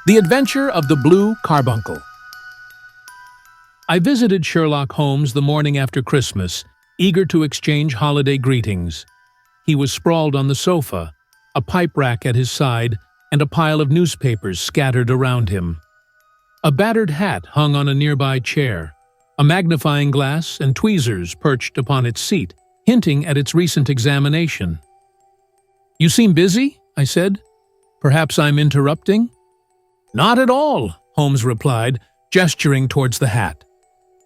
The Adventure of the Blue Carbuncle. I visited Sherlock Holmes the morning after Christmas, eager to exchange holiday greetings. He was sprawled on the sofa, a pipe rack at his side, and a pile of newspapers scattered around him. A battered hat hung on a nearby chair, a magnifying glass and tweezers perched upon its seat, hinting at its recent examination. "You seem busy," I said. "Perhaps I'm interrupting?" "Not at all," Holmes replied, gesturing towards the hat.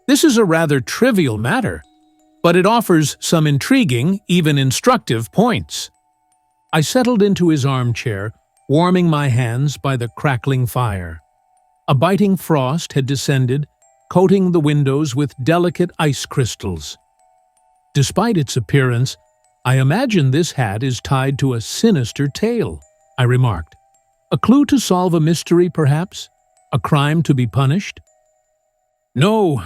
"This is a rather trivial matter, but it offers some intriguing, even instructive points." I settled into his armchair, warming my hands by the crackling fire. A biting frost had descended, coating the windows with delicate ice crystals. Despite its appearance, I imagine this hat is tied to a sinister tale, I remarked. "A clue to solve a mystery, perhaps? A crime to be punished?" No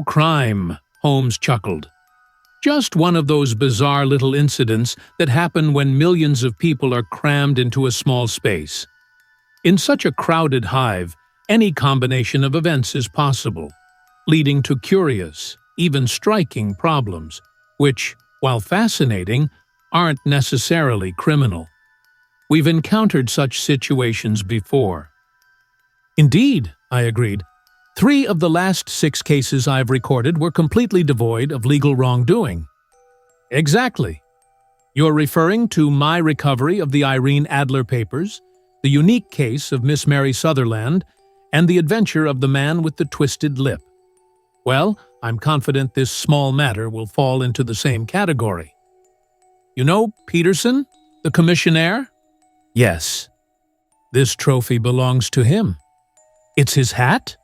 crime," Holmes chuckled. "Just one of those bizarre little incidents that happen when millions of people are crammed into a small space. In such a crowded hive, any combination of events is possible, leading to curious, even striking problems, which, while fascinating, aren't necessarily criminal. We've encountered such situations before." "Indeed," I agreed. "3 of the last 6 cases I've recorded were completely devoid of legal wrongdoing." "Exactly. You're referring to my recovery of the Irene Adler papers, the unique case of Miss Mary Sutherland, and the adventure of the man with the twisted lip. Well, I'm confident this small matter will fall into the same category. You know Peterson, the commissionaire?" "Yes." "This trophy belongs to him." "It's his hat?"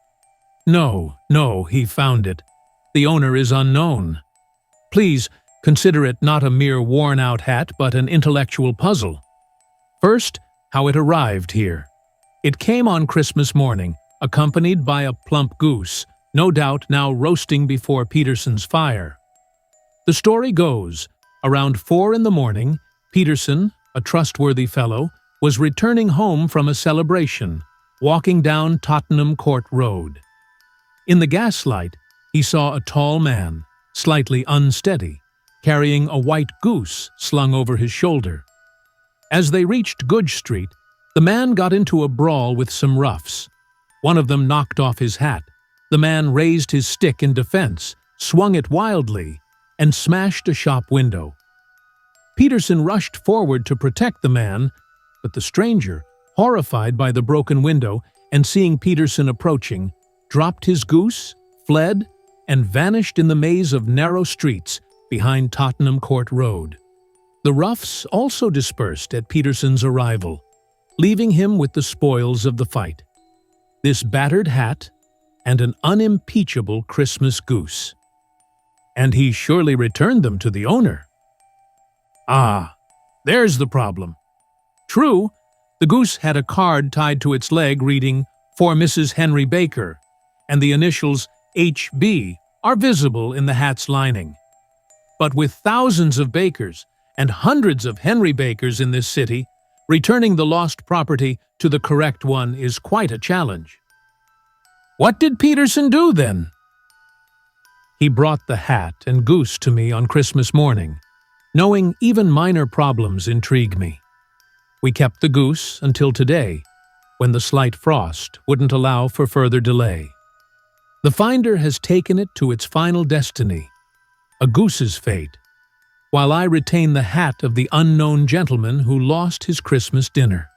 No, he found it. The owner is unknown. Please consider it not a mere worn-out hat, but an intellectual puzzle. First, how it arrived here. It came on Christmas morning, accompanied by a plump goose, no doubt now roasting before Peterson's fire. The story goes, around 4 in the morning, Peterson, a trustworthy fellow, was returning home from a celebration, walking down Tottenham Court Road. In the gaslight, he saw a tall man, slightly unsteady, carrying a white goose slung over his shoulder. As they reached Goodge Street, the man got into a brawl with some roughs. One of them knocked off his hat. The man raised his stick in defense, swung it wildly, and smashed a shop window. Peterson rushed forward to protect the man, but the stranger, horrified by the broken window and seeing Peterson approaching, dropped his goose, fled, and vanished in the maze of narrow streets behind Tottenham Court Road. The roughs also dispersed at Peterson's arrival, leaving him with the spoils of the fight: this battered hat and an unimpeachable Christmas goose. And he surely returned them to the owner. Ah, there's the problem. True, the goose had a card tied to its leg reading, "For Mrs. Henry Baker," and the initials HB are visible in the hat's lining. But with thousands of Bakers and hundreds of Henry Bakers in this city, returning the lost property to the correct one is quite a challenge. What did Peterson do then? He brought the hat and goose to me on Christmas morning, knowing even minor problems intrigue me. We kept the goose until today, when the slight frost wouldn't allow for further delay. The finder has taken it to its final destiny, a goose's fate, while I retain the hat of the unknown gentleman who lost his Christmas dinner.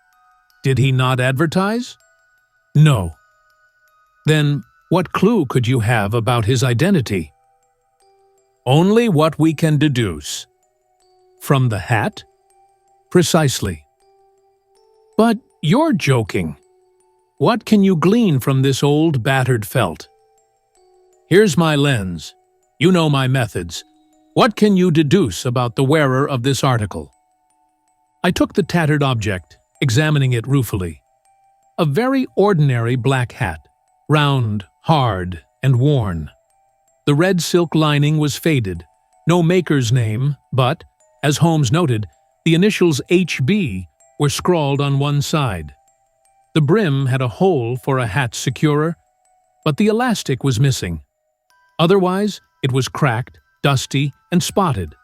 Did he not advertise? No. Then what clue could you have about his identity? Only what we can deduce. From the hat? Precisely. But you're joking. What can you glean from this old battered felt? Here's my lens. You know my methods. What can you deduce about the wearer of this article? I took the tattered object, examining it ruefully. A very ordinary black hat, round, hard, and worn. The red silk lining was faded, no maker's name, but, as Holmes noted, the initials HB were scrawled on one side. The brim had a hole for a hat securer, but the elastic was missing. Otherwise, it was cracked, dusty, and spotted,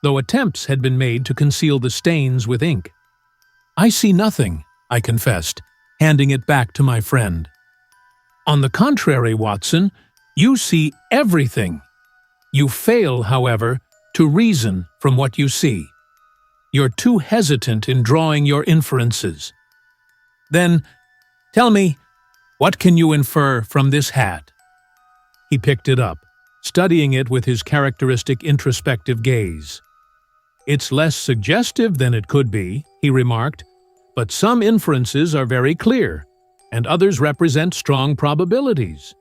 though attempts had been made to conceal the stains with ink. "I see nothing," I confessed, handing it back to my friend. "On the contrary, Watson, you see everything. You fail, however, to reason from what you see. You're too hesitant in drawing your inferences. Then, tell me, what can you infer from this hat?" He picked it up, studying it with his characteristic introspective gaze. "It's less suggestive than it could be," he remarked, "but some inferences are very clear, and others represent strong probabilities.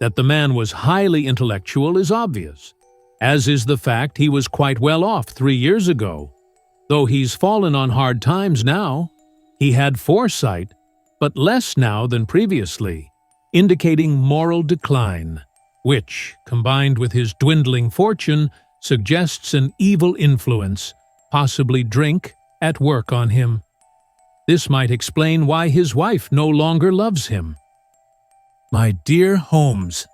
That the man was highly intellectual is obvious, as is the fact he was quite well off 3 years ago. Though he's fallen on hard times now, he had foresight, but less now than previously, indicating moral decline, which, combined with his dwindling fortune, suggests an evil influence, possibly drink, at work on him. This might explain why his wife no longer loves him." "My dear Holmes."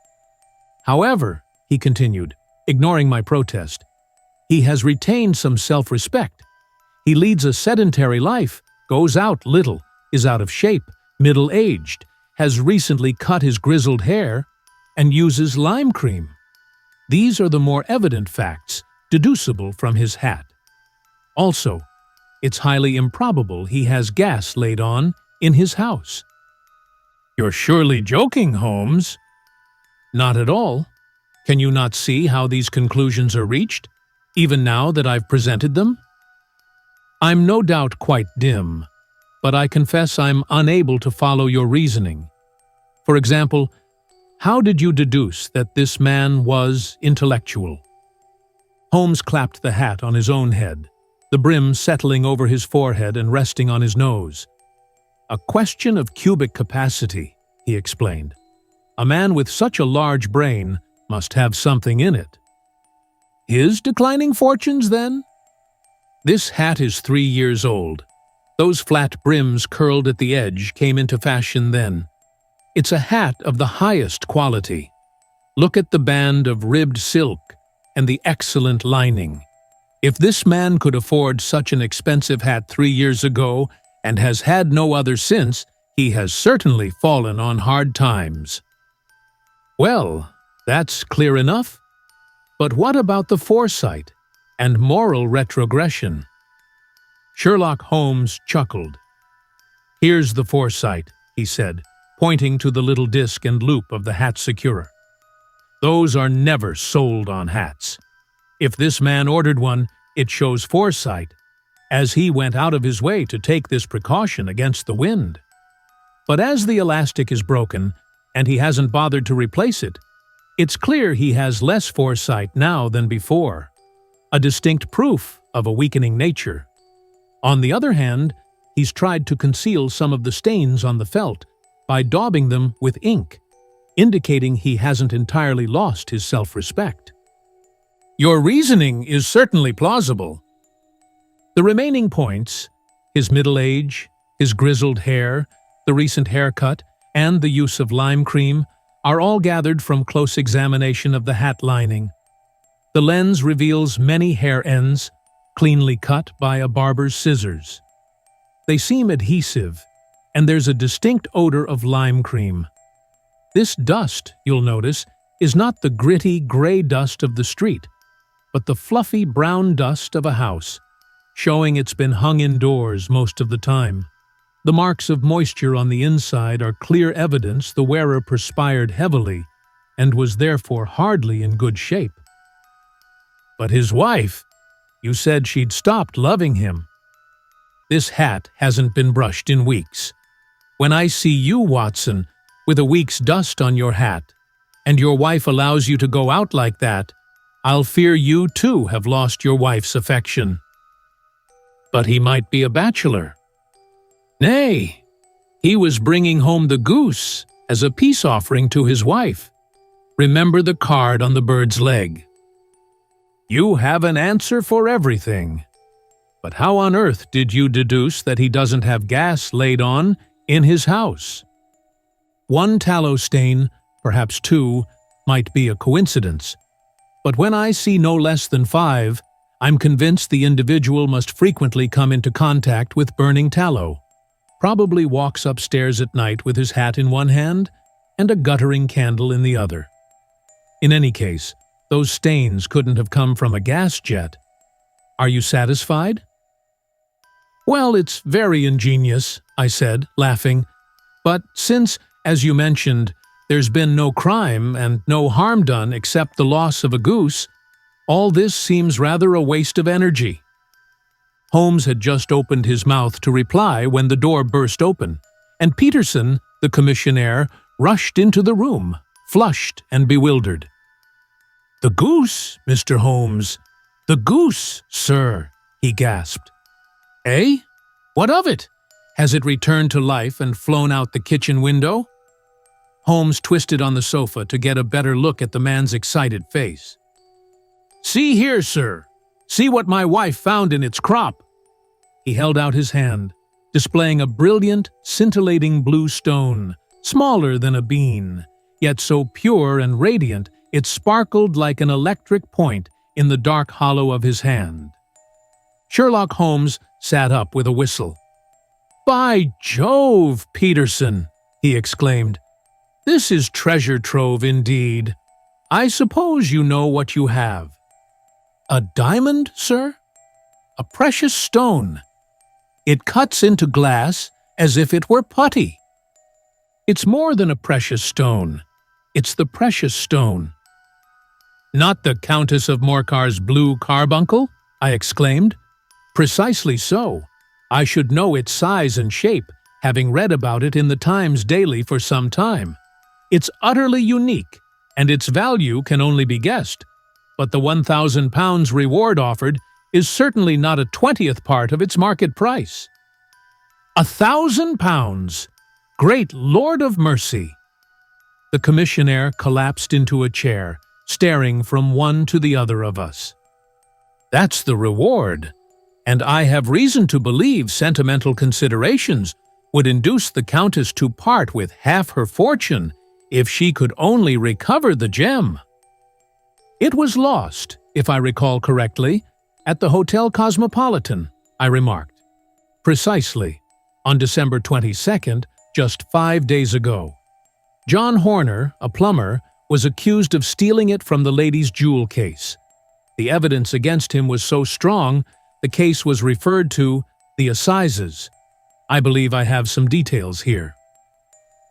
"However," he continued, ignoring my protest, "he has retained some self-respect. He leads a sedentary life, goes out little, is out of shape, middle-aged, has recently cut his grizzled hair, and uses lime cream. These are the more evident facts, deducible from his hat. Also, it's highly improbable he has gas laid on in his house." "You're surely joking, Holmes." "Not at all. Can you not see how these conclusions are reached, even now that I've presented them? I'm no doubt quite dim, but I confess I'm unable to follow your reasoning. For example, how did you deduce that this man was intellectual?" Holmes clapped the hat on his own head, the brim settling over his forehead and resting on his nose. "A question of cubic capacity," he explained. "A man with such a large brain must have something in it." "His declining fortunes, then?" "This hat is 3 years old. Those flat brims curled at the edge came into fashion then. It's a hat of the highest quality. Look at the band of ribbed silk and the excellent lining. If this man could afford such an expensive hat 3 years ago and has had no other since, he has certainly fallen on hard times." "Well, that's clear enough. But what about the foresight and moral retrogression?" Sherlock Holmes chuckled. "Here's the foresight," he said, pointing to the little disc and loop of the hat securer. "Those are never sold on hats. If this man ordered one, it shows foresight, as he went out of his way to take this precaution against the wind. But as the elastic is broken, and he hasn't bothered to replace it, it's clear he has less foresight now than before, a distinct proof of a weakening nature. On the other hand, he's tried to conceal some of the stains on the felt by daubing them with ink, indicating he hasn't entirely lost his self-respect." "Your reasoning is certainly plausible." The remaining points, his middle age, his grizzled hair, the recent haircut, and the use of lime cream, are all gathered from close examination of the hat lining. The lens reveals many hair ends, cleanly cut by a barber's scissors. They seem adhesive, and there's a distinct odor of lime cream. This dust, you'll notice, is not the gritty gray dust of the street, but the fluffy brown dust of a house, showing it's been hung indoors most of the time. The marks of moisture on the inside are clear evidence the wearer perspired heavily and was therefore hardly in good shape. "But his wife, you said she'd stopped loving him." "This hat hasn't been brushed in weeks. When I see you, Watson, with a week's dust on your hat, and your wife allows you to go out like that, I'll fear you too have lost your wife's affection." "But he might be a bachelor." "Nay, he was bringing home the goose as a peace offering to his wife. Remember the card on the bird's leg." "You have an answer for everything. But how on earth did you deduce that he doesn't have gas laid on in his house. One tallow stain, perhaps two, might be a coincidence. But when I see no less than 5, I'm convinced the individual must frequently come into contact with burning tallow. Probably walks upstairs at night with his hat in one hand and a guttering candle in the other. In any case, those stains couldn't have come from a gas jet. Are you satisfied? Well, it's very ingenious, I said, laughing. But since, as you mentioned, there's been no crime and no harm done except the loss of a goose, all this seems rather a waste of energy. Holmes had just opened his mouth to reply when the door burst open, and Peterson, the commissionaire, rushed into the room, flushed and bewildered. "The goose, Mr. Holmes! The goose, sir!" he gasped. "Eh? What of it? Has it returned to life and flown out the kitchen window?" Holmes twisted on the sofa to get a better look at the man's excited face. "See here, sir. See what my wife found in its crop." He held out his hand, displaying a brilliant, scintillating blue stone, smaller than a bean, yet so pure and radiant it sparkled like an electric point in the dark hollow of his hand. Sherlock Holmes sat up with a whistle. "By Jove, Peterson!" he exclaimed. "This is treasure trove indeed. I suppose you know what you have." "A diamond, sir? A precious stone. It cuts into glass as if it were putty." "It's more than a precious stone. It's the precious stone." "Not the Countess of Morcar's Blue Carbuncle?" I exclaimed. "Precisely so. I should know its size and shape, having read about it in the Times daily for some time. It's utterly unique, and its value can only be guessed. But the £1,000 reward offered is certainly not a 20th part of its market price." £1,000! Great Lord of mercy! The commissionaire collapsed into a chair, staring from one to the other of us. "That's the reward, and I have reason to believe sentimental considerations would induce the Countess to part with half her fortune if she could only recover the gem." "It was lost, if I recall correctly, at the Hotel Cosmopolitan," I remarked. "Precisely, on December 22nd, just 5 days ago. John Horner, a plumber, was accused of stealing it from the lady's jewel case. The evidence against him was so strong, the case was referred to the Assizes. I believe I have some details here."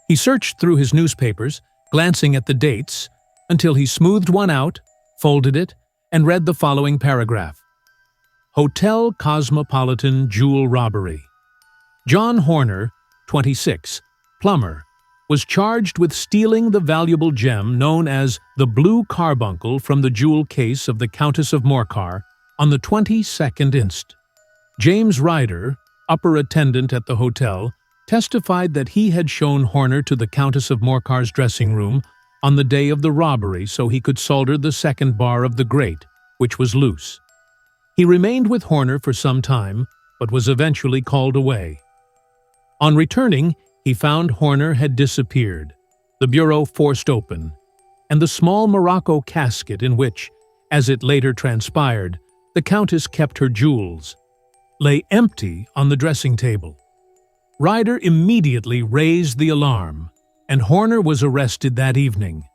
He searched through his newspapers, glancing at the dates, until he smoothed one out, folded it, and read the following paragraph. "Hotel Cosmopolitan Jewel Robbery. John Horner, 26, plumber, was charged with stealing the valuable gem known as the Blue Carbuncle from the jewel case of the Countess of Morcar on the 22nd inst. James Ryder, upper attendant at the hotel, testified that he had shown Horner to the Countess of Morcar's dressing room on the day of the robbery so he could solder the second bar of the grate, which was loose. He remained with Horner for some time, but was eventually called away. On returning, he found Horner had disappeared, the bureau forced open, and the small Morocco casket in which, as it later transpired, the Countess kept her jewels, lay empty on the dressing table. Ryder immediately raised the alarm, and Horner was arrested that evening,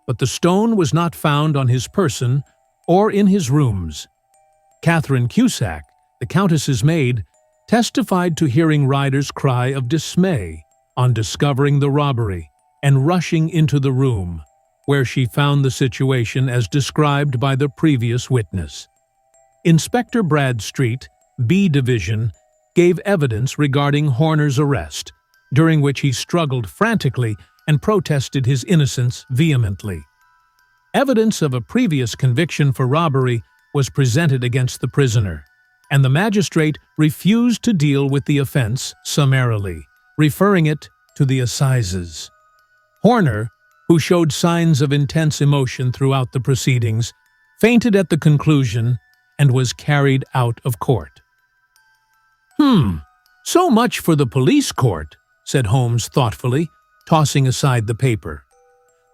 but the stone was not found on his person or in his rooms. Catherine Cusack, the Countess's maid, testified to hearing Ryder's cry of dismay on discovering the robbery and rushing into the room, where she found the situation as described by the previous witness. Inspector Bradstreet, B Division, gave evidence regarding Horner's arrest, during which he struggled frantically and protested his innocence vehemently. Evidence of a previous conviction for robbery was presented against the prisoner, and the magistrate refused to deal with the offense summarily, referring it to the Assizes. Horner, who showed signs of intense emotion throughout the proceedings, fainted at the conclusion and was carried out of court. So much for the police court, said Holmes thoughtfully, tossing aside the paper.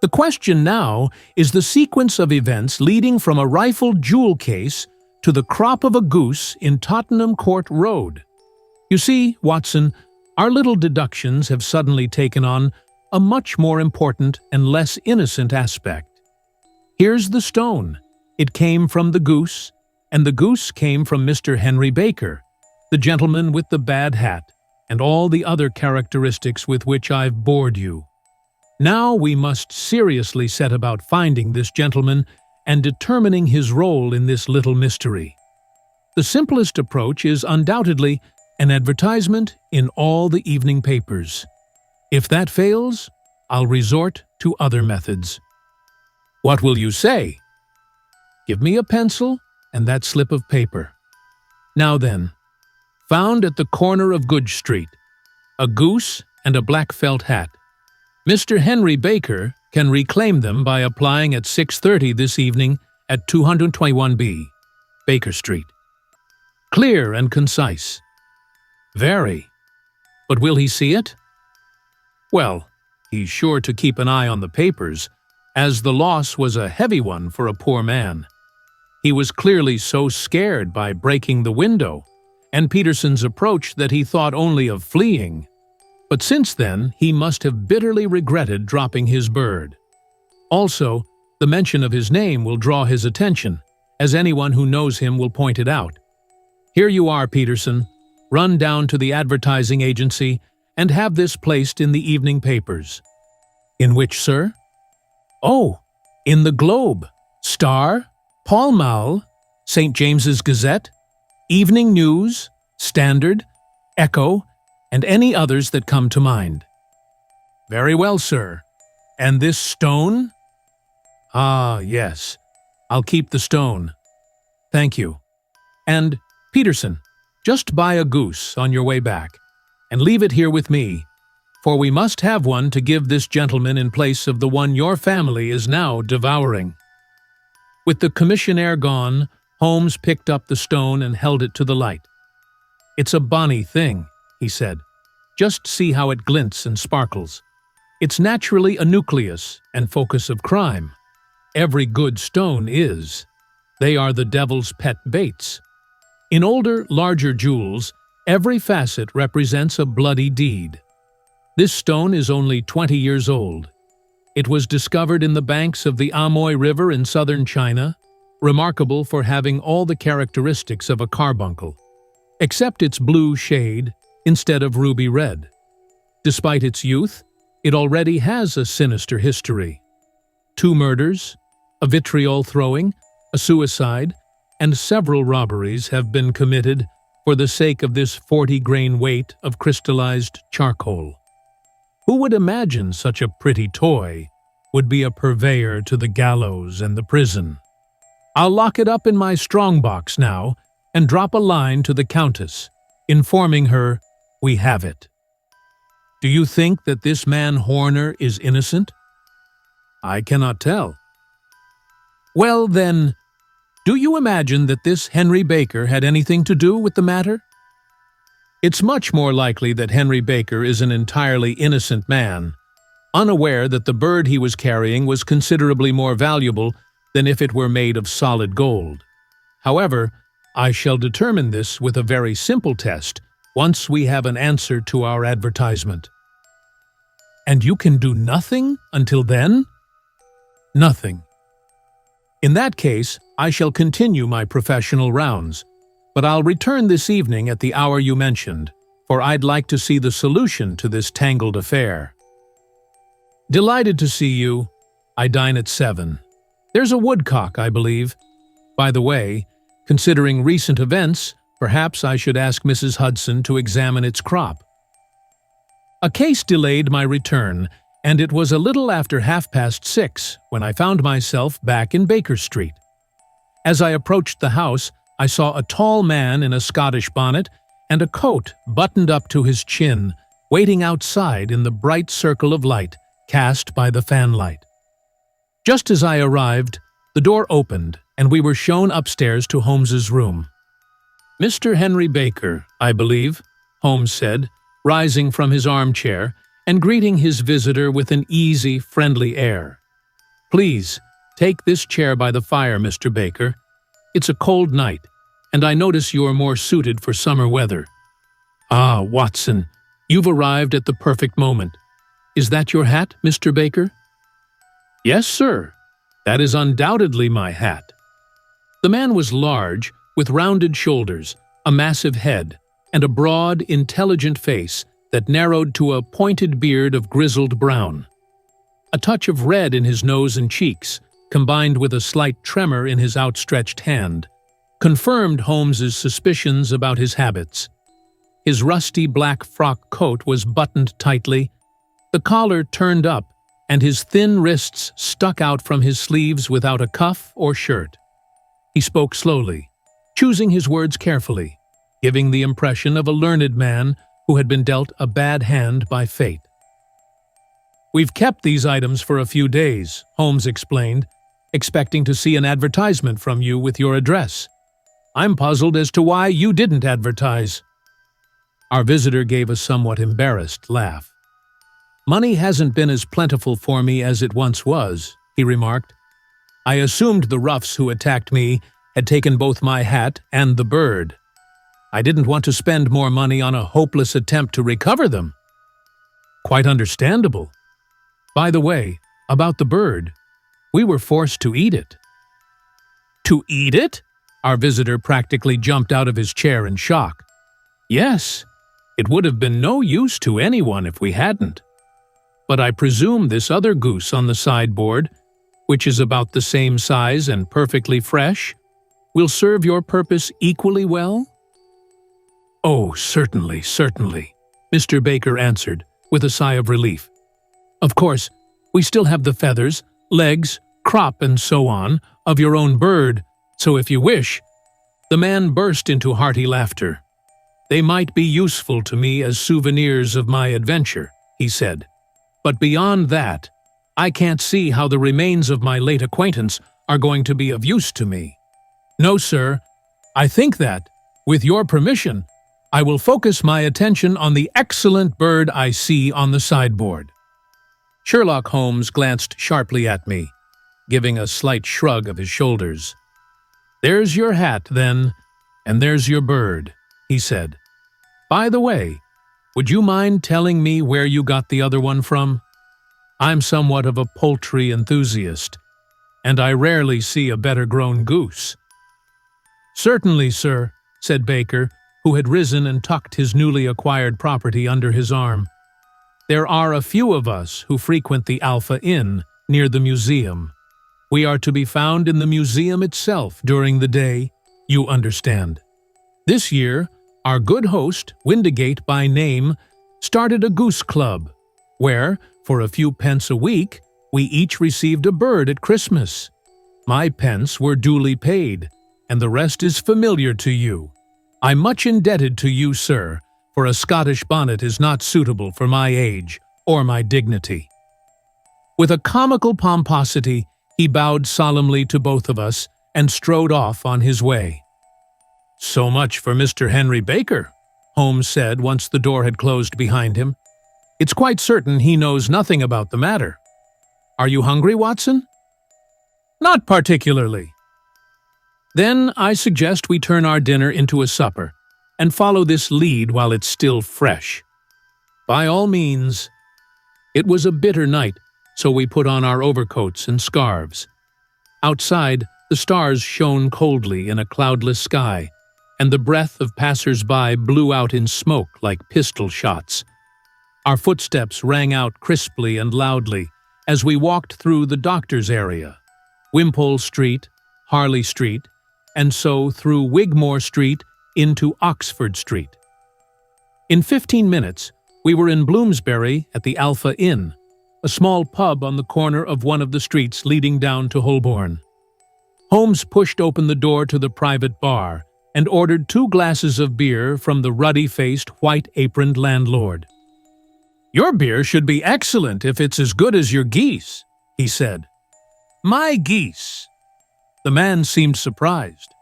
"The question now is the sequence of events leading from a rifled jewel case to the crop of a goose in Tottenham Court Road. You see, Watson, our little deductions have suddenly taken on a much more important and less innocent aspect. Here's the stone. It came from the goose, and the goose came from Mr. Henry Baker, the gentleman with the bad hat, and all the other characteristics with which I've bored you. Now we must seriously set about finding this gentleman and determining his role in this little mystery. The simplest approach is undoubtedly an advertisement in all the evening papers. If that fails, I'll resort to other methods. What will you say? Give me a pencil and that slip of paper. Now then, found at the corner of Goodge Street, a goose and a black felt hat. Mr. Henry Baker can reclaim them by applying at 6:30 this evening at 221B, Baker Street. Clear and concise. Very. But will he see it? Well, he's sure to keep an eye on the papers, as the loss was a heavy one for a poor man. He was clearly so scared by breaking the window and Peterson's approach that he thought only of fleeing. But since then, he must have bitterly regretted dropping his bird. Also, the mention of his name will draw his attention, as anyone who knows him will point it out. Here you are, Peterson. Run down to the advertising agency and have this placed in the evening papers. In which, sir? Oh, in the Globe, Star, Pall Mall, St. James's Gazette, Evening News, Standard, Echo, and any others that come to mind. Very well, sir. And this stone? Ah, yes. I'll keep the stone. Thank you. And, Peterson, just buy a goose on your way back, and leave it here with me, for we must have one to give this gentleman in place of the one your family is now devouring. With the commissionaire gone, Holmes picked up the stone and held it to the light. It's a bonny thing, he said. Just see how it glints and sparkles. It's naturally a nucleus and focus of crime. Every good stone is. They are the devil's pet baits. In older, larger jewels, every facet represents a bloody deed. This stone is only 20 years old. It was discovered in the banks of the Amoy River in southern China, remarkable for having all the characteristics of a carbuncle, except its blue shade instead of ruby red. Despite its youth, it already has a sinister history. 2 murders, a vitriol throwing, a suicide, and several robberies have been committed for the sake of this 40-grain weight of crystallized charcoal. Who would imagine such a pretty toy would be a purveyor to the gallows and the prison? I'll lock it up in my strongbox now and drop a line to the Countess, informing her we have it. Do you think that this man Horner is innocent? I cannot tell. Well, then, do you imagine that this Henry Baker had anything to do with the matter? It's much more likely that Henry Baker is an entirely innocent man, unaware that the bird he was carrying was considerably more valuable than if it were made of solid gold. However, I shall determine this with a very simple test once we have an answer to our advertisement. And you can do nothing until then? Nothing. In that case, I shall continue my professional rounds, but I'll return this evening at the hour you mentioned, for I'd like to see the solution to this tangled affair. Delighted to see you. I dine at 7. There's a woodcock, I believe. By the way, considering recent events, perhaps I should ask Mrs. Hudson to examine its crop. A case delayed my return, and it was a little after 6:30 when I found myself back in Baker Street. As I approached the house, I saw a tall man in a Scottish bonnet and a coat buttoned up to his chin, waiting outside in the bright circle of light cast by the fanlight. Just as I arrived, the door opened, and we were shown upstairs to Holmes's room. "Mr. Henry Baker, I believe," Holmes said, rising from his armchair and greeting his visitor with an easy, friendly air. "Please, take this chair by the fire, Mr. Baker. It's a cold night, and I notice you're more suited for summer weather." "Ah, Watson, you've arrived at the perfect moment. Is that your hat, Mr. Baker?" "Yes, sir. That is undoubtedly my hat." The man was large, with rounded shoulders, a massive head, and a broad, intelligent face that narrowed to a pointed beard of grizzled brown. A touch of red in his nose and cheeks, combined with a slight tremor in his outstretched hand, confirmed Holmes's suspicions about his habits. His rusty black frock coat was buttoned tightly, the collar turned up, and his thin wrists stuck out from his sleeves without a cuff or shirt. He spoke slowly, choosing his words carefully, giving the impression of a learned man who had been dealt a bad hand by fate. "We've kept these items for a few days," Holmes explained, "expecting to see an advertisement from you with your address. I'm puzzled as to why you didn't advertise." Our visitor gave a somewhat embarrassed laugh. "Money hasn't been as plentiful for me as it once was," he remarked. "I assumed the roughs who attacked me had taken both my hat and the bird. I didn't want to spend more money on a hopeless attempt to recover them." "Quite understandable. By the way, about the bird, we were forced to eat it." "To eat it?" Our visitor practically jumped out of his chair in shock. "Yes, it would have been no use to anyone if we hadn't. But I presume this other goose on the sideboard, which is about the same size and perfectly fresh, will serve your purpose equally well?" "Oh, certainly, certainly," Mr. Baker answered, with a sigh of relief. "Of course, we still have the feathers, legs, crop, and so on, of your own bird, so if you wish—" The man burst into hearty laughter. "They might be useful to me as souvenirs of my adventure," he said. "But beyond that, I can't see how the remains of my late acquaintance are going to be of use to me. No, sir, I think that, with your permission, I will focus my attention on the excellent bird I see on the sideboard." Sherlock Holmes glanced sharply at me, giving a slight shrug of his shoulders. "There's your hat, then, and there's your bird," he said. "By the way, would you mind telling me where you got the other one from? I'm somewhat of a poultry enthusiast, and I rarely see a better-grown goose." "Certainly, sir," said Baker, who had risen and tucked his newly acquired property under his arm. "There are a few of us who frequent the Alpha Inn near the museum. We are to be found in the museum itself during the day, you understand. This year, our good host, Windigate by name, started a goose club, where, for a few pence a week, we each received a bird at Christmas. My pence were duly paid, and the rest is familiar to you. I'm much indebted to you, sir, for a Scottish bonnet is not suitable for my age or my dignity." With a comical pomposity, he bowed solemnly to both of us and strode off on his way. "So much for Mr. Henry Baker," Holmes said once the door had closed behind him. "It's quite certain he knows nothing about the matter. Are you hungry, Watson?" "Not particularly." "Then I suggest we turn our dinner into a supper, and follow this lead while it's still fresh." "By all means." It was a bitter night, so we put on our overcoats and scarves. Outside, the stars shone coldly in a cloudless sky, and the breath of passers-by blew out in smoke like pistol shots. Our footsteps rang out crisply and loudly as we walked through the doctor's area, Wimpole Street, Harley Street, and so through Wigmore Street into Oxford Street. In 15 minutes, we were in Bloomsbury at the Alpha Inn, a small pub on the corner of one of the streets leading down to Holborn. Holmes pushed open the door to the private bar and ordered 2 glasses of beer from the ruddy-faced, white-aproned landlord. "Your beer should be excellent if it's as good as your geese," he said. "My geese?" The man seemed surprised.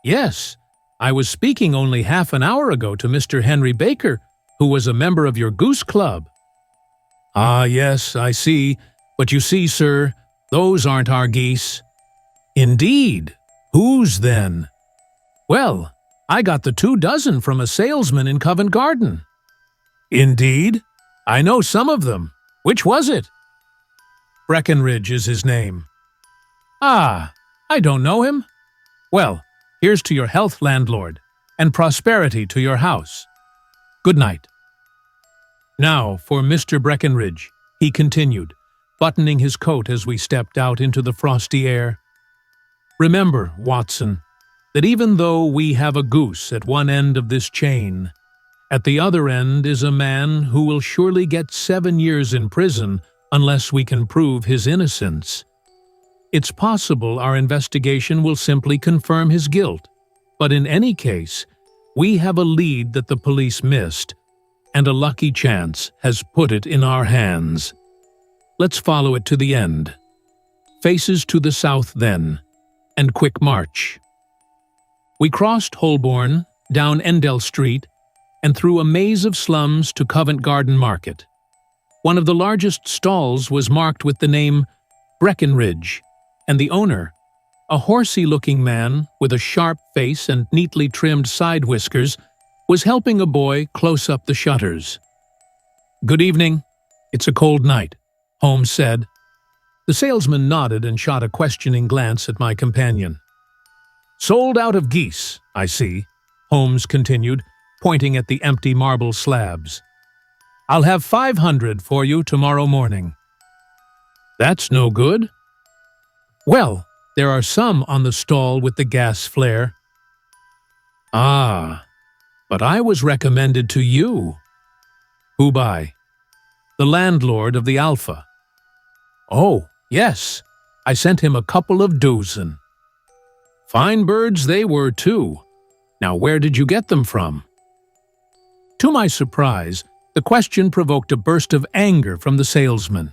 "Yes, I was speaking only half an hour ago to Mr. Henry Baker, who was a member of your goose club." "Ah, yes, I see. But you see, sir, those aren't our geese." "Indeed? Whose, then?" "Well, I got the 24 from a salesman in Covent Garden." "Indeed? I know some of them. Which was it?" "Breckenridge is his name." "Ah, I don't know him." "Well, here's to your health, landlord, and prosperity to your house. Good night." "Now for Mr. Breckenridge," he continued, buttoning his coat as we stepped out into the frosty air. "Remember, Watson, that even though we have a goose at one end of this chain, at the other end is a man who will surely get 7 years in prison unless we can prove his innocence. It's possible our investigation will simply confirm his guilt, but in any case, we have a lead that the police missed, and a lucky chance has put it in our hands. Let's follow it to the end. Faces to the south then, and quick march." We crossed Holborn, down Endell Street, and through a maze of slums to Covent Garden Market. One of the largest stalls was marked with the name Breckenridge, and the owner, a horsey-looking man with a sharp face and neatly trimmed side whiskers, was helping a boy close up the shutters. "Good evening. It's a cold night," Holmes said. The salesman nodded and shot a questioning glance at my companion. "Sold out of geese, I see," Holmes continued, pointing at the empty marble slabs. "I'll have 500 for you tomorrow morning." "That's no good." "Well, there are some on the stall with the gas flare." "Ah, but I was recommended to you." "Who by?" "The landlord of the Alpha." "Oh, yes, I sent him a couple of dozen." "Fine birds they were, too. Now where did you get them from?" To my surprise, the question provoked a burst of anger from the salesman.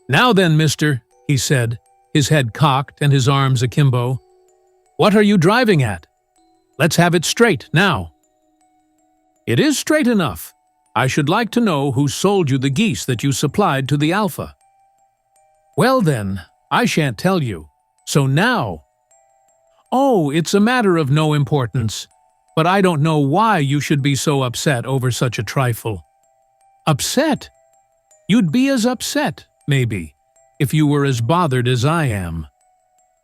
"Now then, mister," he said, his head cocked and his arms akimbo, "what are you driving at? Let's have it straight, now." "It is straight enough. I should like to know who sold you the geese that you supplied to the Alpha." "Well then, I shan't tell you. So now—" "Oh, it's a matter of no importance, but I don't know why you should be so upset over such a trifle." "Upset? You'd be as upset, maybe, if you were as bothered as I am.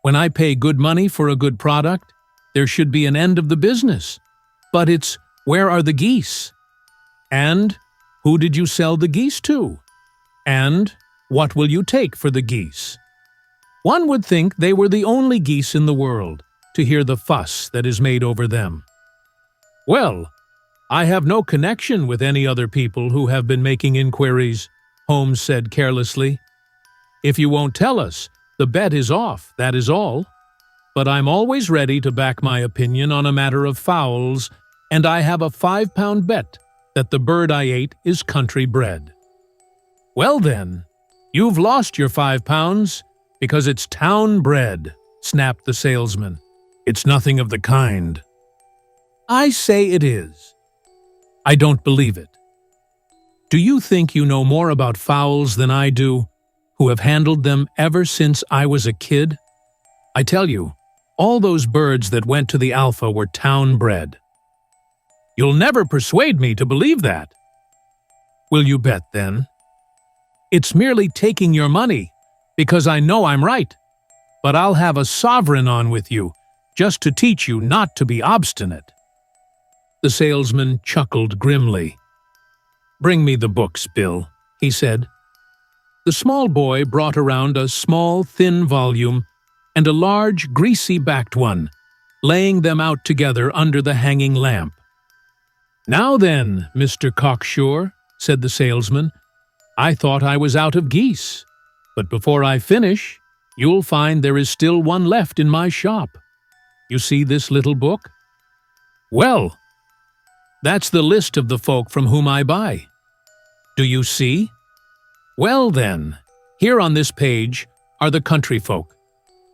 When I pay good money for a good product, there should be an end of the business. But it's, where are the geese? And who did you sell the geese to? And what will you take for the geese? One would think they were the only geese in the world, to hear the fuss that is made over them." "Well, I have no connection with any other people who have been making inquiries," Holmes said carelessly. "If you won't tell us, the bet is off, that is all. But I'm always ready to back my opinion on a matter of fowls, and I have a 5-pound bet that the bird I ate is country bred." "Well then, you've lost your 5 pounds, because it's town bred," snapped the salesman. "It's nothing of the kind." "I say it is." "I don't believe it." "Do you think you know more about fowls than I do, who have handled them ever since I was a kid? I tell you, all those birds that went to the Alpha were town-bred." "You'll never persuade me to believe that." "Will you bet, then?" "It's merely taking your money, because I know I'm right. But I'll have a sovereign on with you, just to teach you not to be obstinate." The salesman chuckled grimly. "Bring me the books, Bill," he said. The small boy brought around a small, thin volume and a large, greasy-backed one, laying them out together under the hanging lamp. "Now then, Mr. Cocksure," said the salesman, "I thought I was out of geese, but before I finish, you'll find there is still one left in my shop. You see this little book? Well, that's the list of the folk from whom I buy. Do you see? Well then, here on this page are the country folk,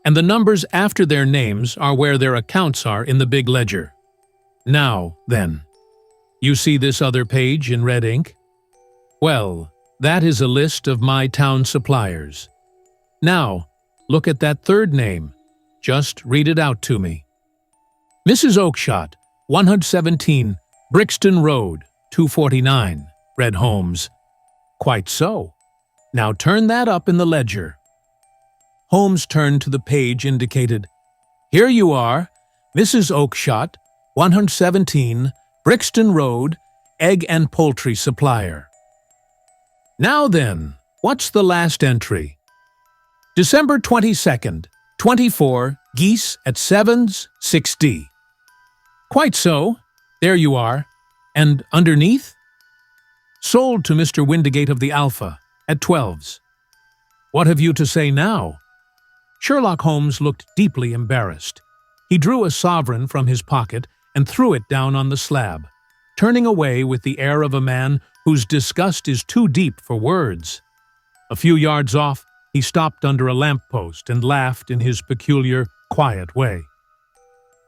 and the numbers after their names are where their accounts are in the big ledger. Now, then, You see this other page in red ink? Well, that is a list of my town suppliers. Now, look at that third name. Just read it out to me. Mrs. Oakshott, 117, Brixton Road, 249, read Holmes. Quite so. Now turn that up in the ledger. Holmes turned to the page indicated. Here you are, Mrs. Oakshott, 117, Brixton Road, egg and poultry supplier. Now then, what's the last entry? December 22nd, 24, geese at 7s, 6D. Quite so. There you are. And underneath? Sold to Mr. Windigate of the Alpha, at 12s. What have you to say now? Sherlock Holmes looked deeply embarrassed. He drew a sovereign from his pocket and threw it down on the slab, turning away with the air of a man whose disgust is too deep for words. A few yards off, he stopped under a lamp-post and laughed in his peculiar, quiet way.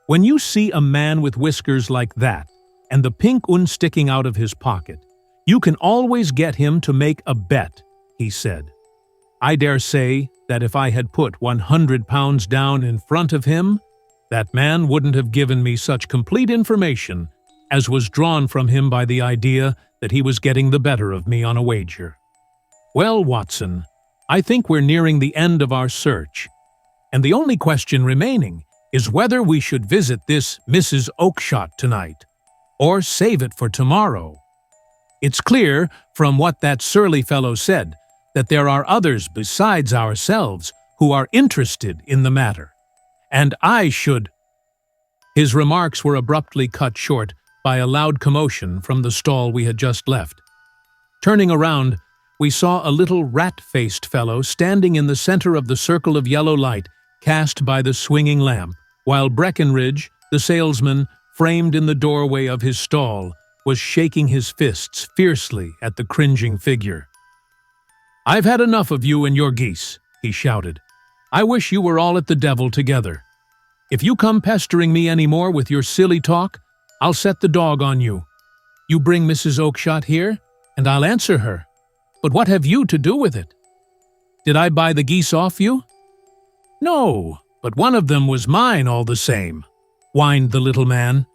When you see a man with whiskers like that, and the pink un sticking out of his pocket, you can always get him to make a bet, he said. I dare say that if I had put £100 down in front of him, that man wouldn't have given me such complete information as was drawn from him by the idea that he was getting the better of me on a wager. Well, Watson, I think we're nearing the end of our search, and the only question remaining is whether we should visit this Mrs. Oakshott tonight, or save it for tomorrow. It's clear, from what that surly fellow said, that there are others besides ourselves who are interested in the matter, and I should— His remarks were abruptly cut short by a loud commotion from the stall we had just left. Turning around, we saw a little rat-faced fellow standing in the center of the circle of yellow light cast by the swinging lamp, while Breckenridge, the salesman, framed in the doorway of his stall, was shaking his fists fiercely at the cringing figure. "I've had enough of you and your geese," he shouted. "I wish you were all at the devil together. If you come pestering me any more with your silly talk, I'll set the dog on you. You bring Mrs. Oakshott here, and I'll answer her. But what have you to do with it? Did I buy the geese off you?" "No, but one of them was mine all the same," whined the little man.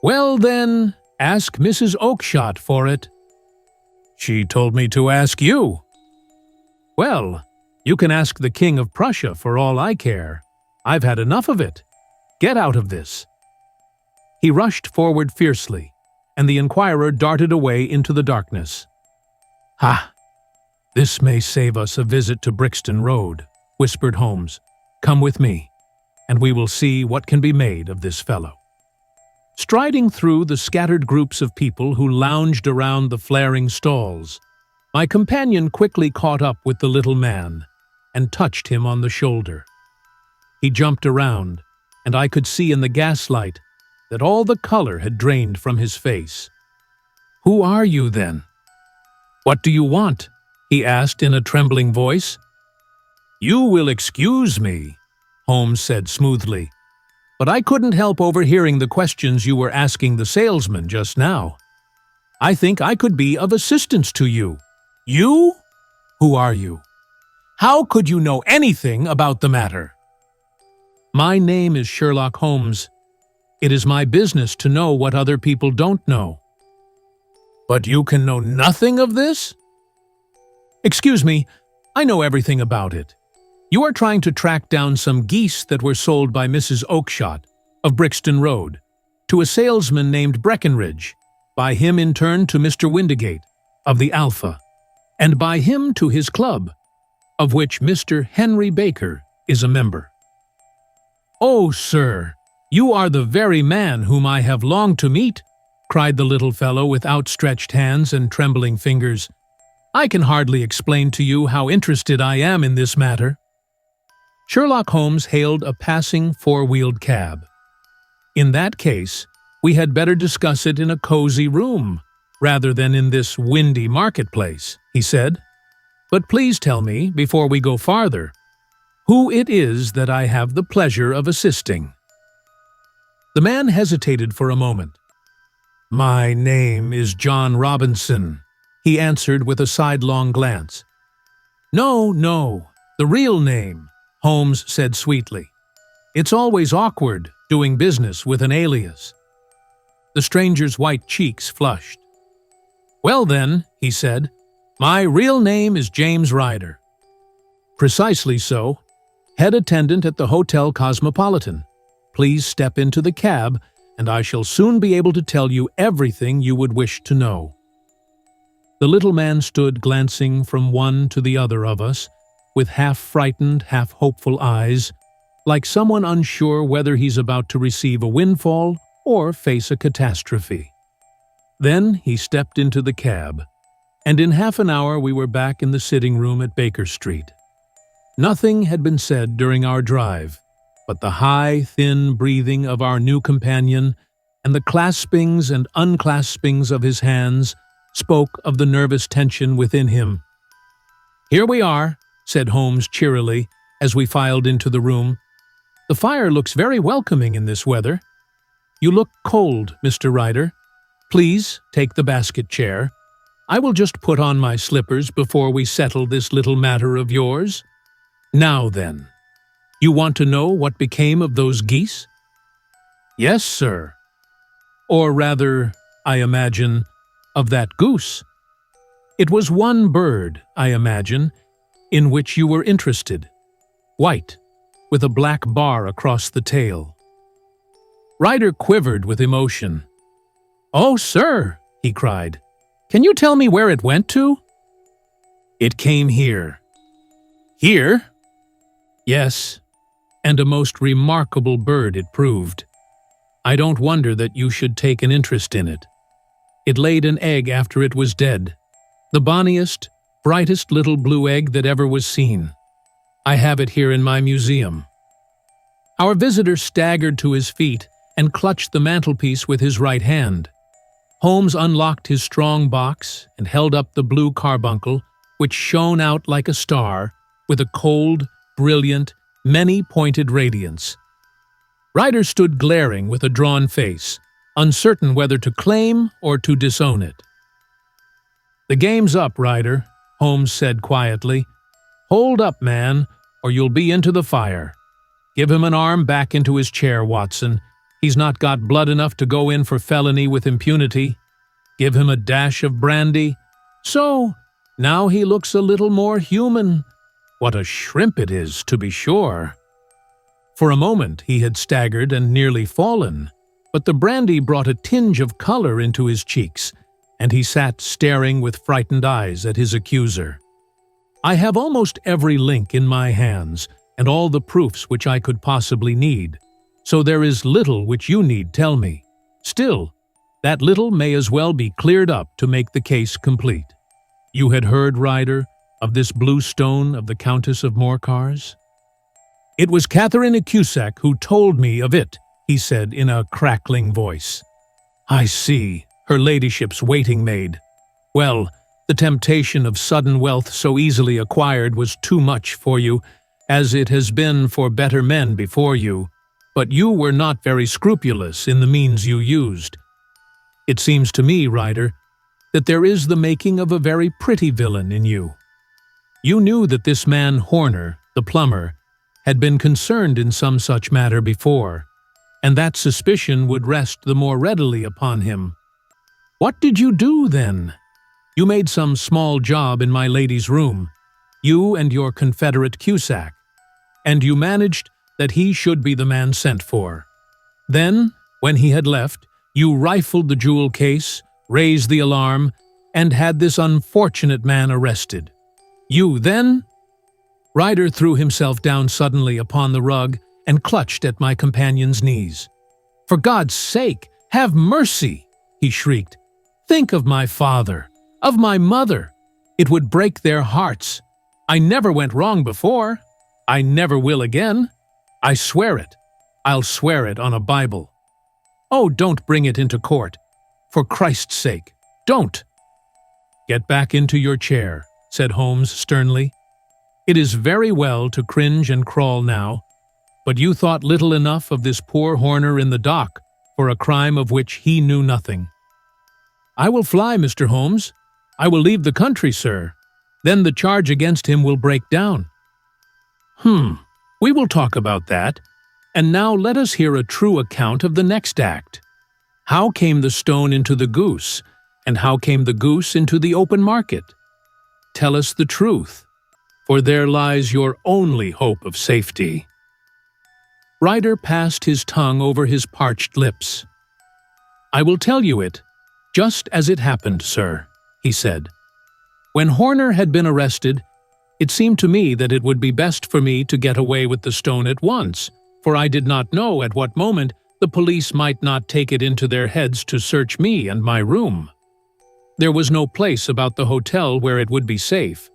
"Well then, ask Mrs. Oakshott for it." "She told me to ask you." "Well, you can ask the King of Prussia for all I care. I've had enough of it. Get out of this." He rushed forward fiercely, and the inquirer darted away into the darkness. "Ha! This may save us a visit to Brixton Road," whispered Holmes. "Come with me, and we will see what can be made of this fellow." Striding through the scattered groups of people who lounged around the flaring stalls, my companion quickly caught up with the little man and touched him on the shoulder. He jumped around, and I could see in the gaslight that all the color had drained from his face. "Who are you, then? What do you want?" he asked in a trembling voice. "You will excuse me," Holmes said smoothly, "but I couldn't help overhearing the questions you were asking the salesman just now. I think I could be of assistance to you." "You? Who are you? How could you know anything about the matter?" "My name is Sherlock Holmes. It is my business to know what other people don't know." "But you can know nothing of this?" "Excuse me, I know everything about it. You are trying to track down some geese that were sold by Mrs. Oakshott, of Brixton Road, to a salesman named Breckenridge, by him in turn to Mr. Windigate, of the Alpha, and by him to his club, of which Mr. Henry Baker is a member." "Oh, sir, you are the very man whom I have longed to meet," cried the little fellow with outstretched hands and trembling fingers. "I can hardly explain to you how interested I am in this matter." Sherlock Holmes hailed a passing four-wheeled cab. "In that case, we had better discuss it in a cozy room, rather than in this windy marketplace," he said. "But please tell me, before we go farther, who it is that I have the pleasure of assisting." The man hesitated for a moment. "My name is John Robinson," he answered with a sidelong glance. "No, no, the real name," Holmes said sweetly. "It's always awkward doing business with an alias." The stranger's white cheeks flushed. "Well then," he said, "my real name is James Ryder." "Precisely so. Head attendant at the Hotel Cosmopolitan. Please step into the cab, and I shall soon be able to tell you everything you would wish to know." The little man stood glancing from one to the other of us, with half-frightened, half-hopeful eyes, like someone unsure whether he's about to receive a windfall or face a catastrophe. Then he stepped into the cab, and in half an hour we were back in the sitting room at Baker Street. Nothing had been said during our drive, but the high, thin breathing of our new companion and the claspings and unclaspings of his hands spoke of the nervous tension within him. "Here we are," said Holmes cheerily as we filed into the room. "The fire looks very welcoming in this weather. You look cold, Mr. Ryder. Please take the basket chair. I will just put on my slippers before we settle this little matter of yours. Now then, you want to know what became of those geese?" "Yes, sir. Or rather, I imagine, of that goose. It was one bird, I imagine, in which you were interested. White, with a black bar across the tail." Ryder quivered with emotion. "Oh, sir," he cried, "can you tell me where it went to?" "It came here." "Here?" "Yes, and a most remarkable bird it proved. I don't wonder that you should take an interest in it. It laid an egg after it was dead, the bonniest, brightest little blue egg that ever was seen. I have it here in my museum." Our visitor staggered to his feet and clutched the mantelpiece with his right hand. Holmes unlocked his strong box and held up the Blue Carbuncle, which shone out like a star, with a cold, brilliant, many-pointed radiance. Ryder stood glaring with a drawn face, uncertain whether to claim or to disown it. "The game's up, Ryder," Holmes said quietly. "Hold up, man, or you'll be into the fire. Give him an arm back into his chair, Watson. He's not got blood enough to go in for felony with impunity. Give him a dash of brandy. So, now he looks a little more human. What a shrimp it is, to be sure." For a moment he had staggered and nearly fallen, but the brandy brought a tinge of color into his cheeks, and he sat staring with frightened eyes at his accuser. "I have almost every link in my hands, and all the proofs which I could possibly need, so there is little which you need tell me. Still, that little may as well be cleared up to make the case complete. You had heard, Ryder, of this blue stone of the Countess of Morcar's?" "It was Catherine Cusack who told me of it," he said in a crackling voice. "I see, her ladyship's waiting maid. Well, the temptation of sudden wealth so easily acquired was too much for you, as it has been for better men before you, but you were not very scrupulous in the means you used. It seems to me, Ryder, that there is the making of a very pretty villain in you. You knew that this man Horner, the plumber, had been concerned in some such matter before, and that suspicion would rest the more readily upon him. What did you do, then? You made some small job in my lady's room, you and your confederate Cusack, and you managed that he should be the man sent for. Then, when he had left, you rifled the jewel case, raised the alarm, and had this unfortunate man arrested. You then—" Ryder threw himself down suddenly upon the rug and clutched at my companion's knees. "For God's sake, have mercy!" he shrieked. "Think of my father, of my mother. It would break their hearts. I never went wrong before. I never will again. I swear it. I'll swear it on a Bible. Oh, don't bring it into court. For Christ's sake, don't!" "Get back into your chair," said Holmes sternly. "It is very well to cringe and crawl now, but you thought little enough of this poor Horner in the dock for a crime of which he knew nothing. "I will fly, Mr. Holmes. I will leave the country, sir. Then the charge against him will break down." We will talk about that. And now let us hear a true account of the next act. How came the stone into the goose, and how came the goose into the open market? Tell us the truth, for there lies your only hope of safety." Ryder passed his tongue over his parched lips. "I will tell you it, just as it happened, sir," he said. "When Horner had been arrested, it seemed to me that it would be best for me to get away with the stone at once, for I did not know at what moment the police might not take it into their heads to search me and my room. There was no place about the hotel where it would be safe.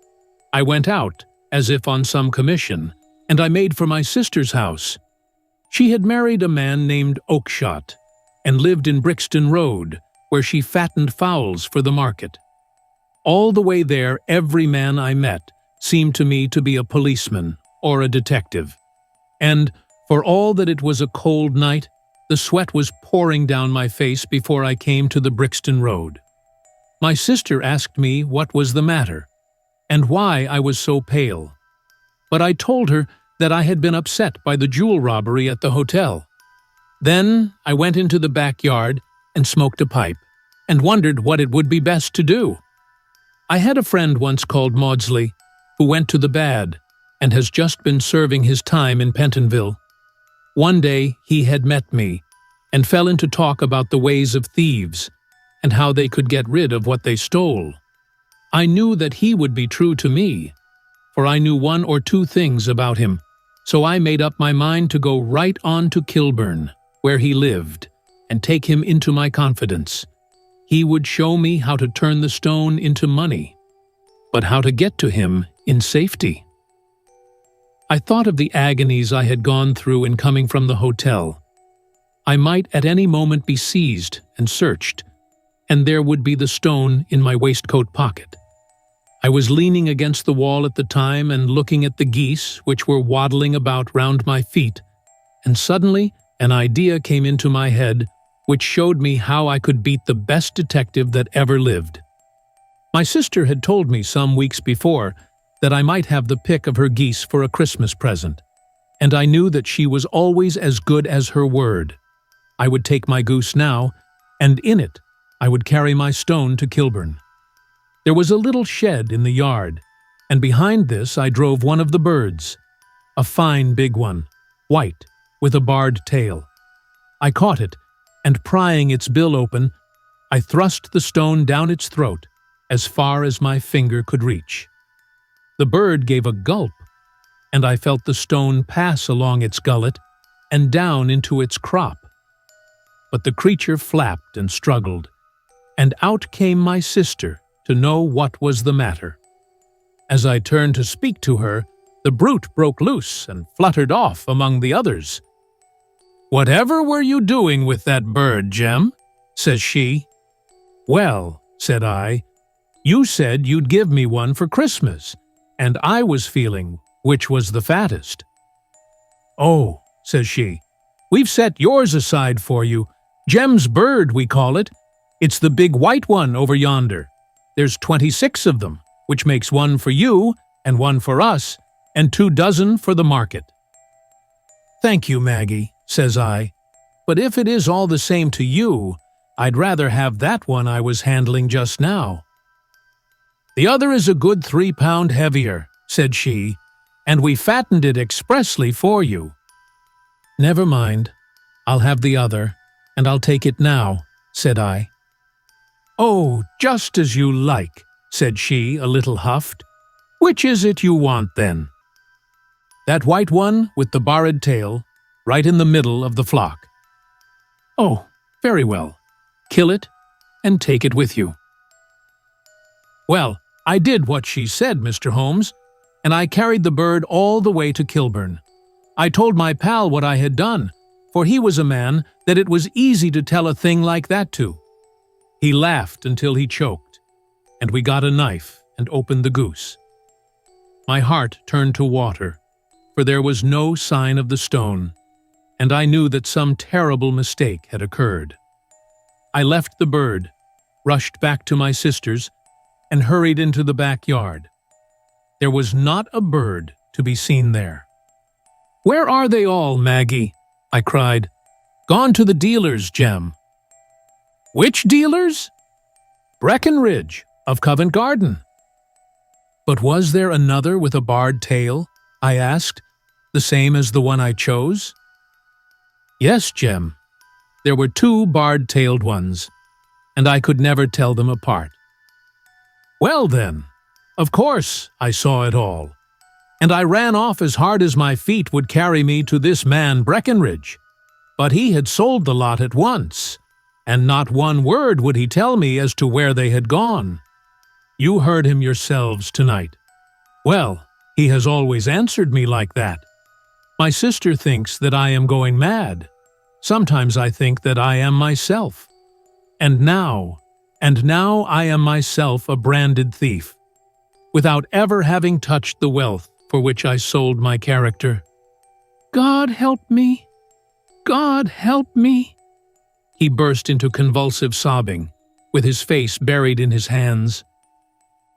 I went out, as if on some commission, and I made for my sister's house. She had married a man named Oakshott, and lived in Brixton Road, where she fattened fowls for the market. All the way there, every man I met seemed to me to be a policeman or a detective. And, for all that it was a cold night, the sweat was pouring down my face before I came to the Brixton Road. My sister asked me what was the matter, and why I was so pale. But I told her that I had been upset by the jewel robbery at the hotel. Then I went into the backyard and smoked a pipe, and wondered what it would be best to do. I had a friend once called Maudsley, who went to the bad, and has just been serving his time in Pentonville. One day he had met me, and fell into talk about the ways of thieves, and how they could get rid of what they stole. I knew that he would be true to me, for I knew one or two things about him, so I made up my mind to go right on to Kilburn, where he lived, and take him into my confidence. He would show me how to turn the stone into money, but how to get to him in safety. I thought of the agonies I had gone through in coming from the hotel. I might at any moment be seized and searched, and there would be the stone in my waistcoat pocket. I was leaning against the wall at the time and looking at the geese which were waddling about round my feet, and suddenly an idea came into my head which showed me how I could beat the best detective that ever lived. My sister had told me some weeks before that I might have the pick of her geese for a Christmas present, and I knew that she was always as good as her word. I would take my goose now, and in it I would carry my stone to Kilburn. There was a little shed in the yard, and behind this I drove one of the birds, a fine big one, white, with a barred tail. I caught it, and prying its bill open, I thrust the stone down its throat as far as my finger could reach. The bird gave a gulp, and I felt the stone pass along its gullet and down into its crop. But the creature flapped and struggled, and out came my sister to know what was the matter. As I turned to speak to her, the brute broke loose and fluttered off among the others. "Whatever were you doing with that bird, Jem?" says she. "Well," said I, "you said you'd give me one for Christmas, and I was feeling which was the fattest." "Oh," says she, "we've set yours aside for you. Jem's bird, we call it. It's the big white one over yonder. There's 26 of them, which makes one for you and one for us, and 2 dozen for the market." "Thank you, Maggie," says I, "but if it is all the same to you, I'd rather have that one I was handling just now." "The other is a good 3 pound heavier," said she, "and we fattened it expressly for you." "Never mind. I'll have the other, and I'll take it now," said I. "Oh, just as you like," said she, a little huffed. "Which is it you want, then?" "That white one with the barred tail, right in the middle of the flock." "Oh, very well. Kill it, and take it with you." Well, I did what she said, Mr. Holmes, and I carried the bird all the way to Kilburn. I told my pal what I had done, for he was a man that it was easy to tell a thing like that to. He laughed until he choked, and we got a knife and opened the goose. My heart turned to water, for there was no sign of the stone, and I knew that some terrible mistake had occurred. I left the bird, rushed back to my sister's, and hurried into the backyard. There was not a bird to be seen there. "Where are they all, Maggie?" I cried. "Gone to the dealers, Jem." "Which dealers?" "Breckenridge, of Covent Garden." "But was there another with a barred tail?" I asked, "the same as the one I chose?" "Yes, Jem. There were two barred-tailed ones, and I could never tell them apart." "Well then, of course I saw it all, and I ran off as hard as my feet would carry me to this man Breckenridge. But he had sold the lot at once, and not one word would he tell me as to where they had gone. You heard him yourselves tonight. Well, he has always answered me like that. My sister thinks that I am going mad. Sometimes I think that I am myself. And now I am myself a branded thief, without ever having touched the wealth for which I sold my character. God help me! God help me!" He burst into convulsive sobbing, with his face buried in his hands.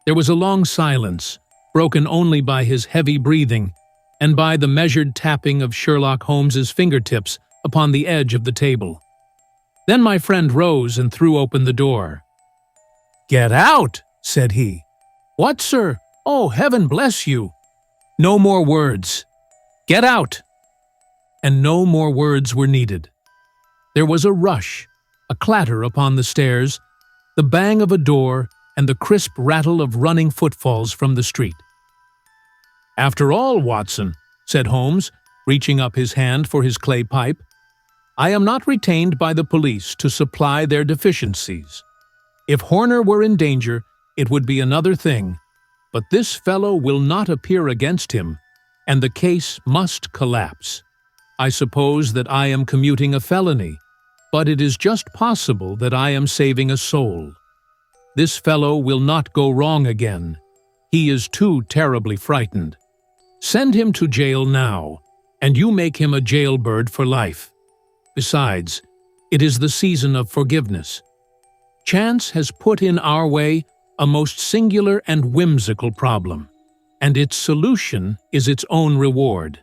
There was a long silence, broken only by his heavy breathing and by the measured tapping of Sherlock Holmes's fingertips upon the edge of the table. Then my friend rose and threw open the door. "Get out!" said he. "What, sir? Oh, heaven bless you! No more words. Get out!" And no more words were needed. There was a rush, a clatter upon the stairs, the bang of a door, and the crisp rattle of running footfalls from the street. "After all, Watson," said Holmes, reaching up his hand for his clay pipe, "I am not retained by the police to supply their deficiencies. If Horner were in danger, it would be another thing, but this fellow will not appear against him, and the case must collapse. I suppose that I am commuting a felony, but it is just possible that I am saving a soul. This fellow will not go wrong again. He is too terribly frightened. Send him to jail now, and you make him a jailbird for life. Besides, it is the season of forgiveness. Chance has put in our way a most singular and whimsical problem, and its solution is its own reward.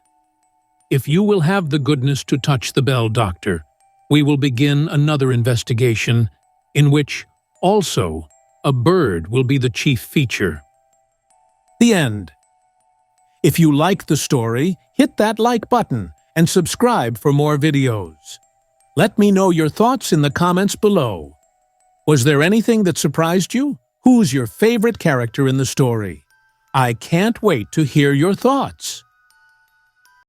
If you will have the goodness to touch the bell, Doctor, we will begin another investigation, in which, also, a bird will be the chief feature." The end. If you like the story, hit that like button and subscribe for more videos. Let me know your thoughts in the comments below. Was there anything that surprised you? Who's your favorite character in the story? I can't wait to hear your thoughts.